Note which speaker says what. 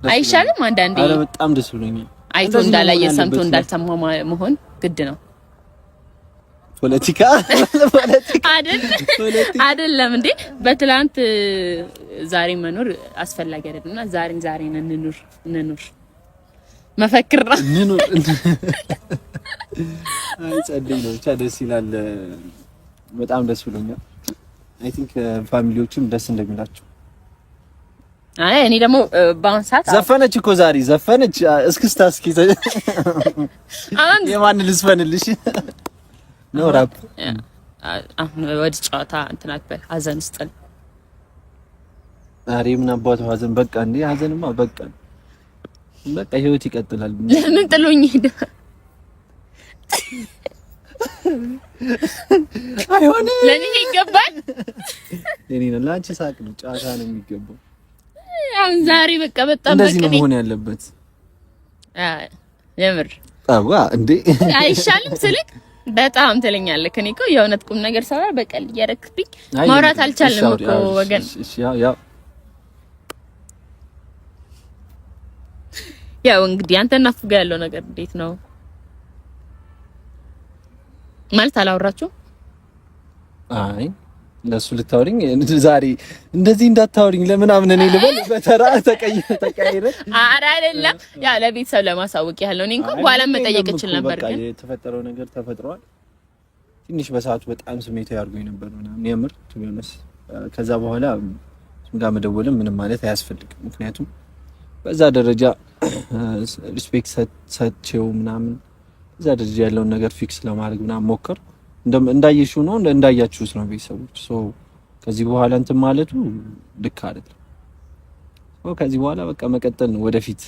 Speaker 1: አይሻልም? አንዳንዴ
Speaker 2: አረ በጣም ደስ ብሎኛል።
Speaker 1: አይቶ እንዳላየ ሰምቶ እንዳልሰማ መሆን ግድ ነው።
Speaker 2: ፖለቲካ
Speaker 1: አይደለም እንዴ? በትላንት ዛሬ መኖር አስፈላጊ አይደለምና ዛሬን እንኑር መፈክር
Speaker 2: እንኑር። አይ ጸደይ ነው ብቻ ደስ ይላል። በጣም ደስ ብሎኛል። አይ ቲንክ ፋሚሊዎቹም ደስ እንደሚላቸው።
Speaker 1: አይ እኔ ደግሞ በአሁን ሰዓት
Speaker 2: ዘፈነች እኮ ዛሬ ዘፈነች። እስክስታ እስኪ የማን ልስፈንልሽ ነው ራፕ
Speaker 1: አሁን ወደ ጨዋታ እንትን አትበል። ሀዘን ስጥል
Speaker 2: ዛሬ ምን አባቱ ሀዘን በቃ እንዴ ሀዘንማ በቃ ህይወት ይቀጥላል።
Speaker 1: ለምን ጥሎኝ ሄደ?
Speaker 2: አይሆንም
Speaker 1: ለኔ ይገባል።
Speaker 2: ለኔ ነው ላንቺ ሳቅ ነው ጨዋታ ነው የሚገባው።
Speaker 1: አሁን ዛሬ በቃ በጣም
Speaker 2: እንደዚህ ነው መሆን ያለበት።
Speaker 1: የምር
Speaker 2: አዋ እንዴ
Speaker 1: አይሻልም ስልክ በጣም ትለኛለህ። እኔ እኮ የእውነት ቁም ነገር ሳወራ በቀል እያረክብኝ ማውራት አልቻልንም እኮ ወገን። ያው እንግዲህ አንተና ፉጋ ያለው ነገር እንዴት ነው ማለት አላወራችሁ?
Speaker 2: አይ ለሱ ልታወሪኝ ዛሬ እንደዚህ እንዳታወሪኝ ለምናምን እኔ ልበል በተራ ተቀይረ ኧረ
Speaker 1: አይደለም ያ ለቤተሰብ ለማሳወቅ ያለው እኔ እንኳን በኋላ መጠየቅ እችል ነበር፣ ግን
Speaker 2: የተፈጠረው ነገር ተፈጥሯል። ትንሽ በሰዓቱ በጣም ስሜታዊ አድርጎኝ ነበር ምናምን የምር ትቢሆነስ። ከዛ በኋላ ጋር መደወልም ምንም ማለት አያስፈልግም። ምክንያቱም በዛ ደረጃ ሪስፔክት ሰጥቼው ምናምን በዛ ደረጃ ያለውን ነገር ፊክስ ለማድረግ ምናምን ሞከር እንዳየሽው ነው እንዳያችሁት ነው ቤተሰቦች። ከዚህ በኋላ እንትን ማለቱ ልክ አይደለም። ከዚህ በኋላ በቃ መቀጠል ነው ወደፊት